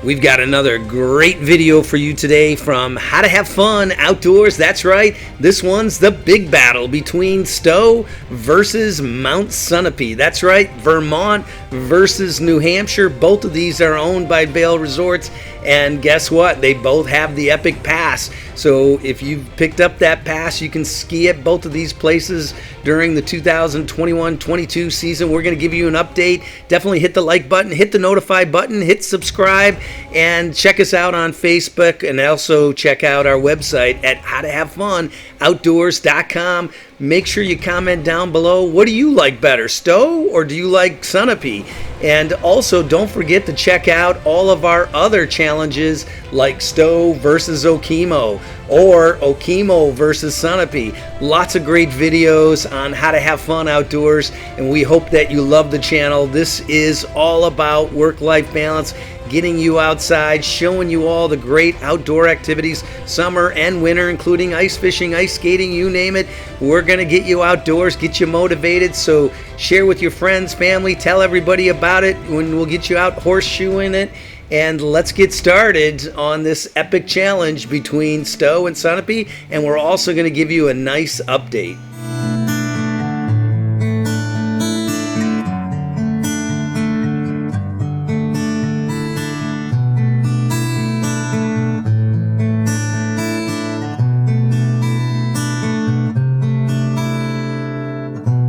We've got another great video for you today from How to Have Fun Outdoors. That's right, this one's the big battle between Stowe versus Mount Sunapee. That's right, Vermont versus New Hampshire. Both of these are owned by Vail Resorts, and guess what? They both have the Epic Pass. So if you've picked up that pass, you can ski at both of these places during the 2021-22 season. We're going to give you an update. Definitely hit the like button, hit the notify button, hit subscribe, and check us out on Facebook, and also check out our website at howtohavefunoutdoors.com. Make sure you comment down below, what do you like better, Stowe or do you like Sunapee? And also don't forget to check out all of our other challenges like Stowe versus Okemo or Okemo versus Sunapee. Lots of great videos on how to have fun outdoors, and we hope that you love the channel. This is all about work-life balance, getting you outside, showing you all the great outdoor activities, summer and winter, including ice fishing, ice skating, you name it. We're going to get you outdoors, get you motivated. So share with your friends, family, tell everybody about it when we'll get you out horseshoeing it. And let's get started on this epic challenge between Stowe and Sunapee, and we're also going to give you a nice update.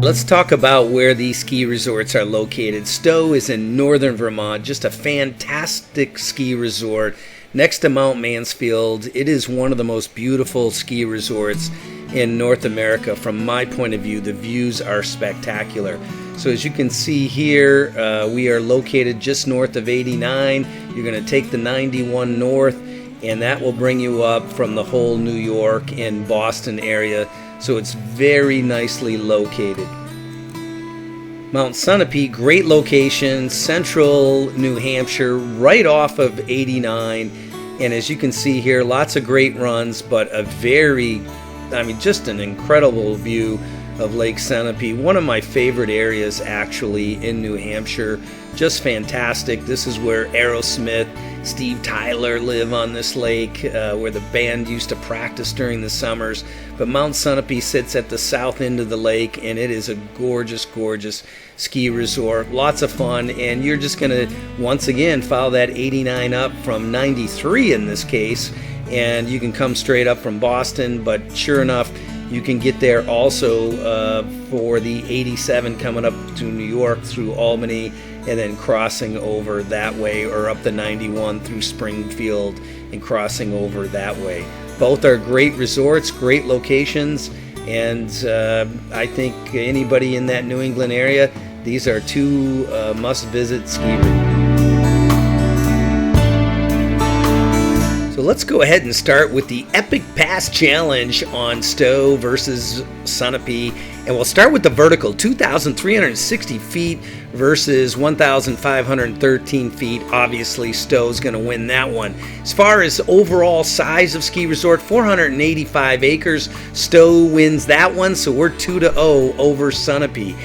Let's talk about where these ski resorts are located. Stowe is in northern Vermont, just a fantastic ski resort next to Mount Mansfield. It is one of the most beautiful ski resorts in North America. From my point of view, the views are spectacular. So as you can see here, we are located just north of 89. You're going to take the 91 north, and that will bring you up from the whole New York and Boston area. So it's very nicely located. Mount Sunapee, great location, central New Hampshire, right off of 89. And as you can see here, lots of great runs, but a just an incredible view of Lake Sunapee. One of my favorite areas actually in New Hampshire. Just fantastic. This is where Aerosmith, Steve Tyler live on this lake, where the band used to practice during the summers. But Mount Sunapee sits at the south end of the lake, and it is a gorgeous, gorgeous ski resort. Lots of fun, and you're just going to, once again, follow that 89 up from 93 in this case, and you can come straight up from Boston, but sure enough, you can get there also for the 87 coming up to New York through Albany, and then crossing over that way, or up the 91 through Springfield and crossing over that way. Both are great resorts, great locations, and I think anybody in that New England area, these are two must-visit ski resorts. So let's go ahead and start with the Epic Pass Challenge on Stowe versus Sunapee. And we'll start with the vertical, 2,360 feet versus 1,513 feet. Obviously, Stowe's going to win that one. As far as overall size of ski resort, 485 acres. Stowe wins that one, so we're 2-0 over Sunapee.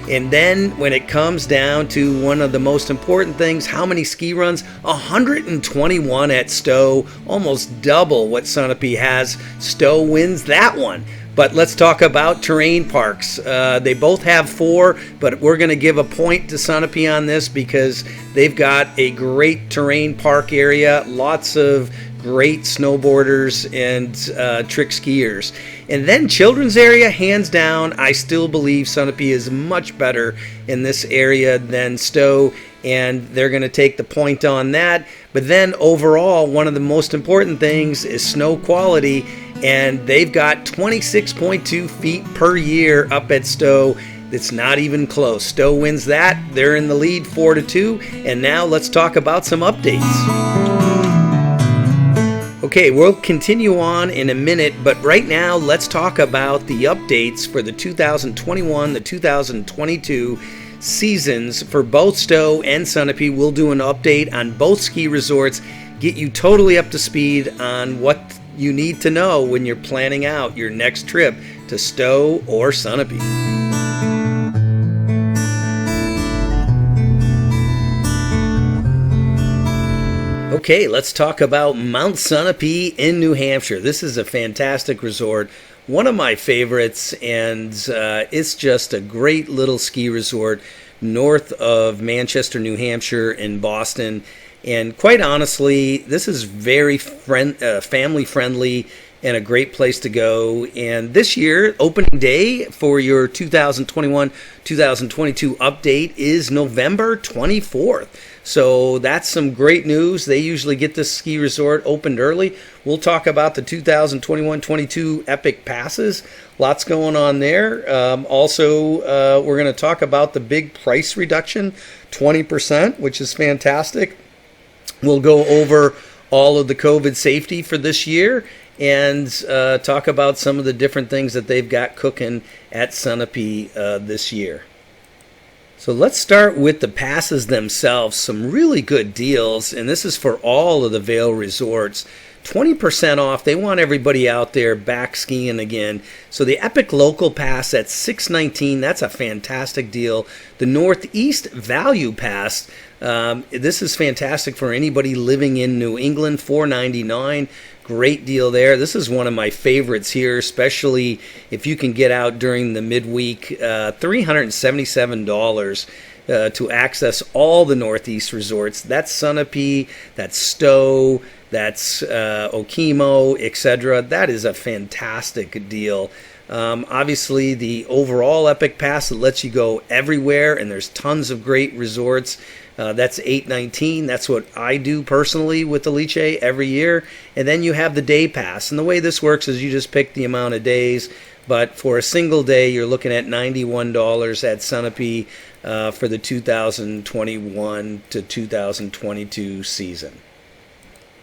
And then when it comes down to one of the most important things, how many ski runs? 121 at Stowe, almost double what Sunapee has. Stowe wins that one. But let's talk about terrain parks. They both have 4, but we're going to give a point to Sunapee on this because they've got a great terrain park area, lots of great snowboarders and trick skiers. And then children's area, hands down, I still believe Sunapee is much better in this area than Stowe, and they're going to take the point on that. But then overall, one of the most important things is snow quality, and they've got 26.2 feet per year up at Stowe. It's not even close. Stowe wins that. They're in the lead 4-2. And now let's talk about some updates. Okay, we'll continue on in a minute, but right now let's talk about the updates for the 2021, the 2022 seasons for both Stowe and Sunapee. We'll do an update on both ski resorts, get you totally up to speed on what you need to know when you're planning out your next trip to Stowe or Sunapee. Okay, let's talk about Mount Sunapee in New Hampshire. This is a fantastic resort, one of my favorites, and it's just a great little ski resort north of Manchester, New Hampshire, in Boston. And quite honestly, this is very family friendly and a great place to go. And this year, opening day for your 2021-2022 update is November 24th. So that's some great news. They usually get this ski resort opened early. We'll talk about the 2021-22 Epic Passes. Lots going on there. Also, we're going to talk about the big price reduction, 20%, which is fantastic. We'll go over all of the COVID safety for this year and talk about some of the different things that they've got cooking at Sunapee this year. So let's start with the passes themselves. Some really good deals, and this is for all of the Vail Resorts. 20% off. They want everybody out there back skiing again. So the Epic Local Pass at $619, that's a fantastic deal. The Northeast Value Pass, this is fantastic for anybody living in New England, $499. Great deal there. This is one of my favorites here, especially if you can get out during the midweek. $377 to access all the Northeast resorts. That's Sunapee, that's Stowe, that's Okemo, etc. That is a fantastic deal. Obviously, the overall Epic Pass that lets you go everywhere, and there's tons of great resorts. That's $819. That's what I do personally with the Liche every year. And then you have the day pass. And the way this works is you just pick the amount of days. But for a single day, you're looking at $91 at Sunapee for the 2021 to 2022 season.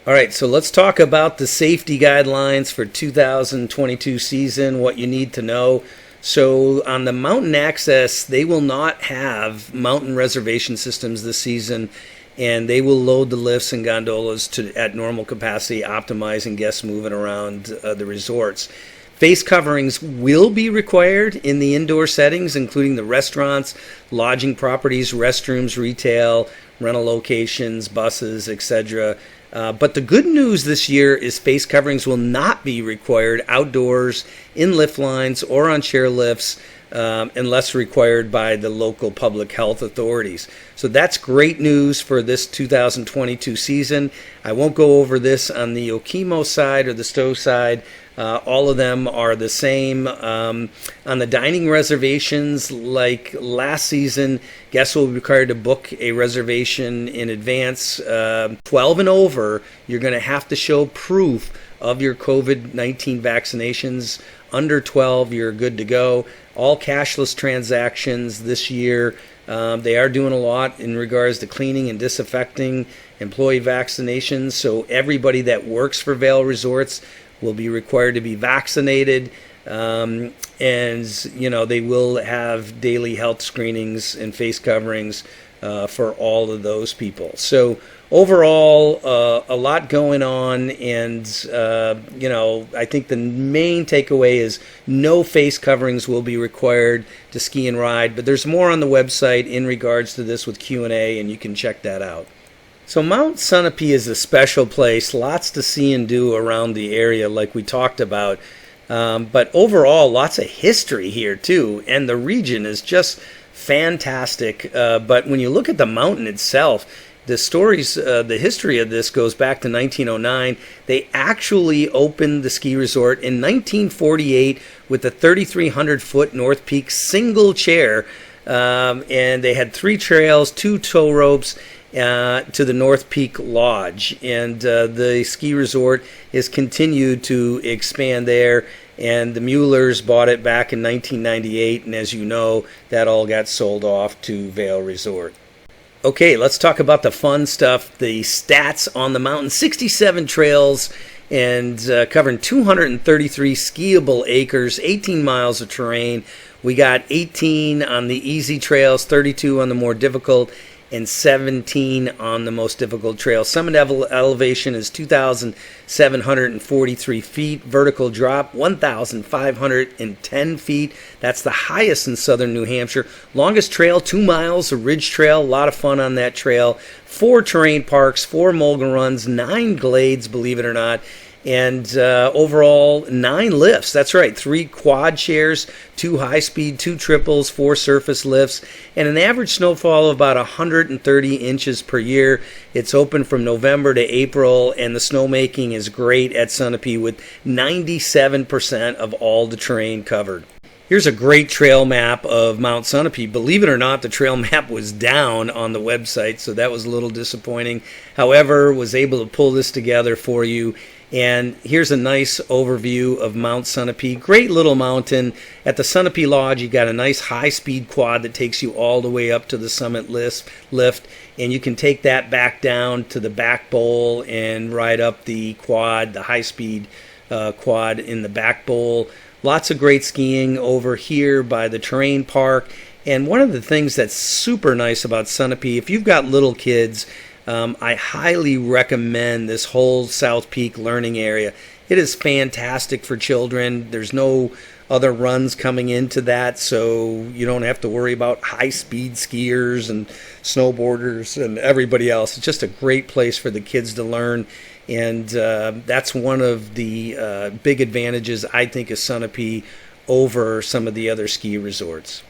All right, so let's talk about the safety guidelines for 2022 season, what you need to know. So on the mountain access, they will not have mountain reservation systems this season, and they will load the lifts and gondolas at normal capacity, optimizing guests moving around the resorts. Face coverings will be required in the indoor settings, including the restaurants, lodging properties, restrooms, retail, rental locations, buses, etc. But the good news this year is face coverings will not be required outdoors, in lift lines, or on chair lifts unless required by the local public health authorities. So that's great news for this 2022 season. I won't go over this on the Okemo side or the Stowe side. All of them are the same. On the dining reservations, like last season, guests will be required to book a reservation in advance. 12 and over, you're going to have to show proof of your COVID-19 vaccinations. Under 12, you're good to go. All cashless transactions this year. They are doing a lot in regards to cleaning and disinfecting, employee vaccinations. So everybody that works for Vail Resorts will be required to be vaccinated, and they will have daily health screenings and face coverings for all of those people. So overall, a lot going on, and I think the main takeaway is no face coverings will be required to ski and ride, but there's more on the website in regards to this with Q&A, and you can check that out. So Mount Sunapee is a special place, lots to see and do around the area like we talked about, but overall lots of history here too, and the region is just fantastic. But when you look at the mountain itself, the history of this goes back to 1909. They actually opened the ski resort in 1948 with a 3,300-foot North Peak single chair, and they had 3 trails, 2 tow ropes, to the North Peak Lodge, and the ski resort has continued to expand there, and the Muellers bought it back in 1998, and as you know, that all got sold off to Vail Resort. Okay, let's talk about the fun stuff, the stats on the mountain. 67 trails and covering 233 skiable acres, 18 miles of terrain. We got 18 on the easy trails, 32 on the more difficult, and 17 on the most difficult trail. Summit elevation is 2,743 feet. Vertical drop, 1,510 feet. That's the highest in southern New Hampshire. Longest trail, 2 miles, a ridge trail. A lot of fun on that trail. 4 terrain parks, 4 mogul runs, 9 glades, believe it or not. And overall, 9 lifts. That's right, 3 quad shares, 2 high-speed, 2 triples, 4 surface lifts, and an average snowfall of about 130 inches per year. It's open from November to April, and the snowmaking is great at Sunapee with 97% of all the terrain covered. Here's a great trail map of Mount Sunapee. Believe it or not, the trail map was down on the website, so that was a little disappointing. However, was able to pull this together for you. And here's a nice overview of Mount Sunapee. Great little mountain. At the Sunapee Lodge, you got a nice high-speed quad that takes you all the way up to the summit lift. And you can take that back down to the back bowl and ride up the quad, the high-speed quad in the back bowl. Lots of great skiing over here by the terrain park. And one of the things that's super nice about Sunapee, if you've got little kids, I highly recommend this whole South Peak learning area. It is fantastic for children. There's no other runs coming into that, so you don't have to worry about high-speed skiers and snowboarders and everybody else. It's just a great place for the kids to learn, and that's one of the big advantages, I think, of Sunapee over some of the other ski resorts.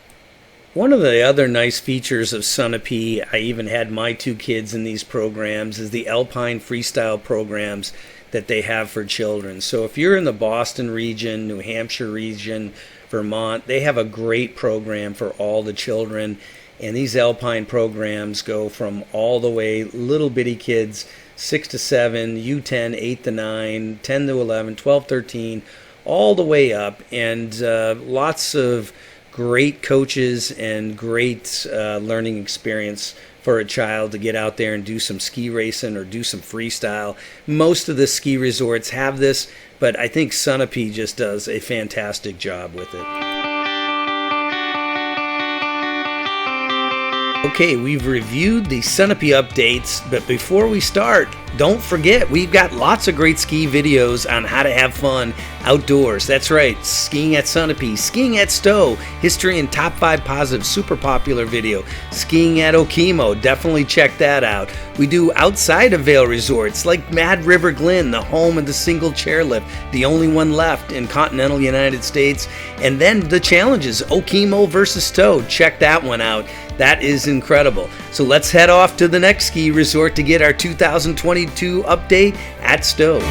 One of the other nice features of Sunapee, I even had my 2 kids in these programs, is the Alpine freestyle programs that they have for children. So if you're in the Boston region, New Hampshire region, Vermont, they have a great program for all the children. And these Alpine programs go from all the way little bitty kids, 6 to 7, U10, 8 to 9, 10 to 11, 12, 13, all the way up. And lots of great coaches and great learning experience for a child to get out there and do some ski racing or do some freestyle. Most of the ski resorts have this, but I think Sunapee just does a fantastic job with it. Okay, we've reviewed the Sunapee updates, but before we start, don't forget, we've got lots of great ski videos on how to have fun outdoors. That's right, skiing at Sunapee, skiing at Stowe, history and top 5 positive, super popular video. Skiing at Okemo, definitely check that out. We do outside of Vail Resorts, like Mad River Glen, the home of the single chairlift, the only one left in continental United States. And then the challenges, Okemo versus Stowe, check that one out. That is incredible. So let's head off to the next ski resort to get our 2022 update at Stowe.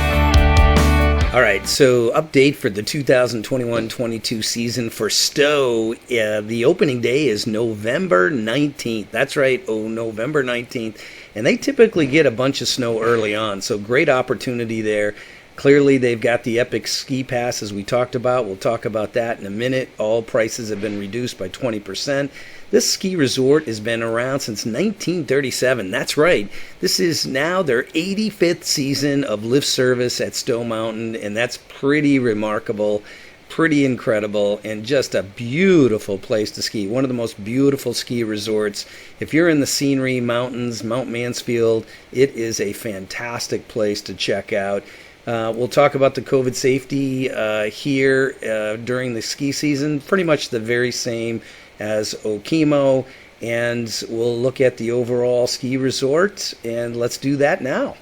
All right, so update for the 2021-22 season for Stowe. The opening day is November 19th. That's right, November 19th. And they typically get a bunch of snow early on, so great opportunity there. Clearly, they've got the Epic Ski Pass, as we talked about. We'll talk about that in a minute. All prices have been reduced by 20%. This ski resort has been around since 1937. That's right. This is now their 85th season of lift service at Stowe Mountain, and that's pretty remarkable, pretty incredible, and just a beautiful place to ski. One of the most beautiful ski resorts. If you're in the scenery mountains, Mount Mansfield, it is a fantastic place to check out. We'll talk about the COVID safety here during the ski season, pretty much the very same as Okemo, and we'll look at the overall ski resort, and let's do that now.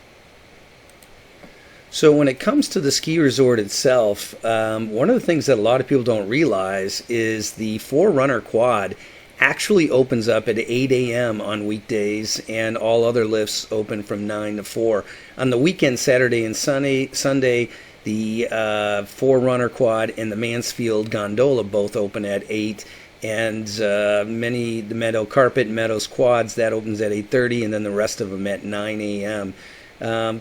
So when it comes to the ski resort itself, one of the things that a lot of people don't realize is the 4-runner quad actually opens up at 8 a.m. on weekdays, and all other lifts open from 9 to 4. On the weekend, Saturday and Sunday, the 4-runner quad and the Mansfield gondola both open at 8. And the Meadow Carpet and Meadows quads, that opens at 8:30, and then the rest of them at 9 a.m.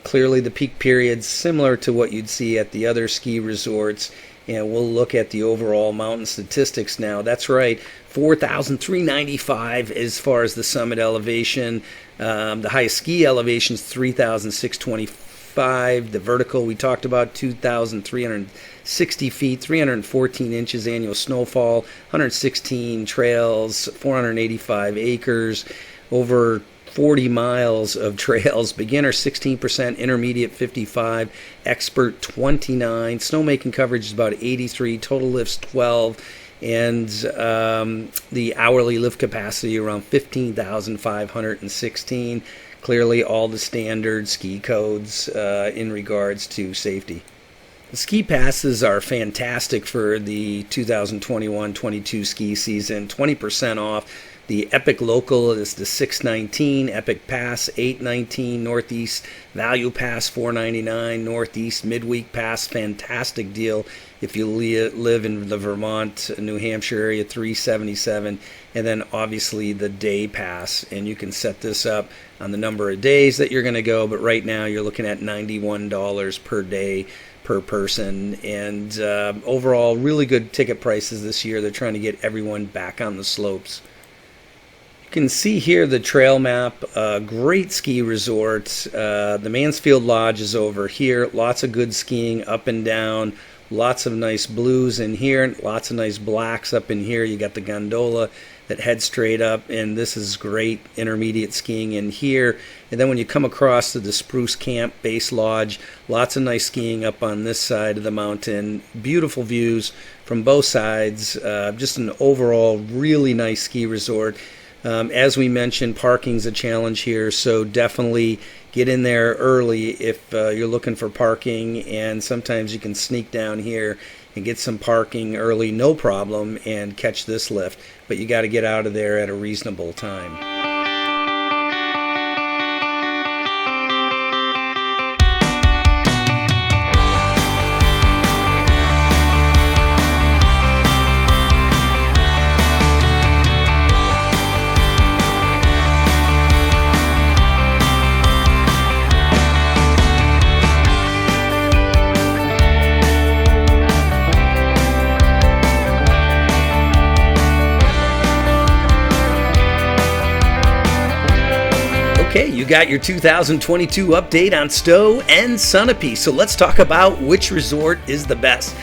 Clearly the peak period's similar to what you'd see at the other ski resorts, and we'll look at the overall mountain statistics now. That's right, 4,395 as far as the summit elevation. The highest ski elevation is 3,625. The vertical we talked about, 2,360 feet, 314 inches annual snowfall, 116 trails, 485 acres, over 40 miles of trails. Beginner 16%, intermediate 55, expert 29. Snowmaking coverage is about 83, total lifts 12, and the hourly lift capacity around 15,516. Clearly all the standard ski codes in regards to safety. The ski passes are fantastic for the 2021-22 ski season. 20% off. The Epic Local is the $619, Epic Pass $819, Northeast Value Pass $499, Northeast Midweek Pass, fantastic deal if you live in the Vermont, New Hampshire area, $377, and then obviously the Day Pass, and you can set this up on the number of days that you're going to go, but right now you're looking at $91 per day per person, and overall really good ticket prices this year. They're trying to get everyone back on the slopes. You can see here the trail map, great ski resorts. The Mansfield Lodge is over here. Lots of good skiing up and down. Lots of nice blues in here. Lots of nice blacks up in here. You got the gondola that heads straight up, and this is great intermediate skiing in here. And then when you come across to the Spruce Camp Base Lodge, lots of nice skiing up on this side of the mountain. Beautiful views from both sides. Just an overall really nice ski resort. As we mentioned, parking's a challenge here, so definitely get in there early if you're looking for parking, and sometimes you can sneak down here and get some parking early, no problem, and catch this lift, but you got to get out of there at a reasonable time. Okay, you got your 2022 update on Stowe and Sunapee. So let's talk about which resort is the best.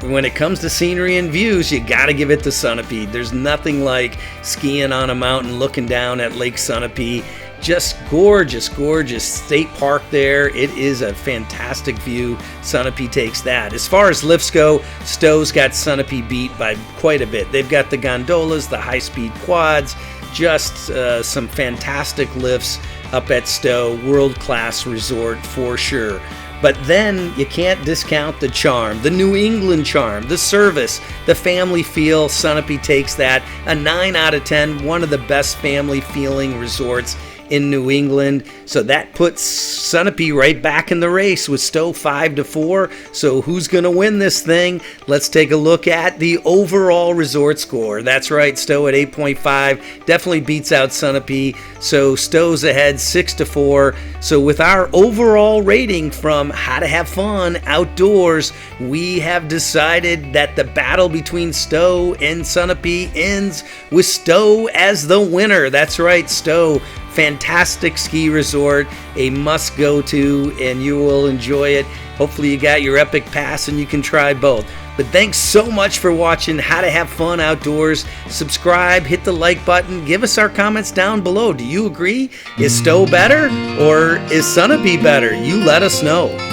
When it comes to scenery and views, you got to give it to Sunapee. There's nothing like skiing on a mountain looking down at Lake Sunapee. Just gorgeous, gorgeous state park there. It is a fantastic view. Sunapee takes that. As far as lifts go, Stowe's got Sunapee beat by quite a bit. They've got the gondolas, the high-speed quads, just some fantastic lifts up at Stowe. World-class resort for sure. But then you can't discount the charm, the New England charm, the service, the family feel. Sunapee takes that. A 9 out of 10, one of the best family feeling resorts in New England. So that puts Sunapee right back in the race with Stowe 5-4. So who's going to win this thing? Let's take a look at the overall resort score. That's right, Stowe at 8.5 definitely beats out Sunapee. So Stowe's ahead 6-4. So with our overall rating from How to Have Fun Outdoors, we have decided that the battle between Stowe and Sunapee ends with Stowe as the winner. That's right, Stowe. Fantastic ski resort, a must go to, and you will enjoy it. Hopefully you got your Epic Pass and you can try both. But thanks so much for watching How to Have Fun Outdoors. Subscribe, hit the like button, give us our comments down below. Do you agree? Is Stowe better or is Sunapee better? You let us know.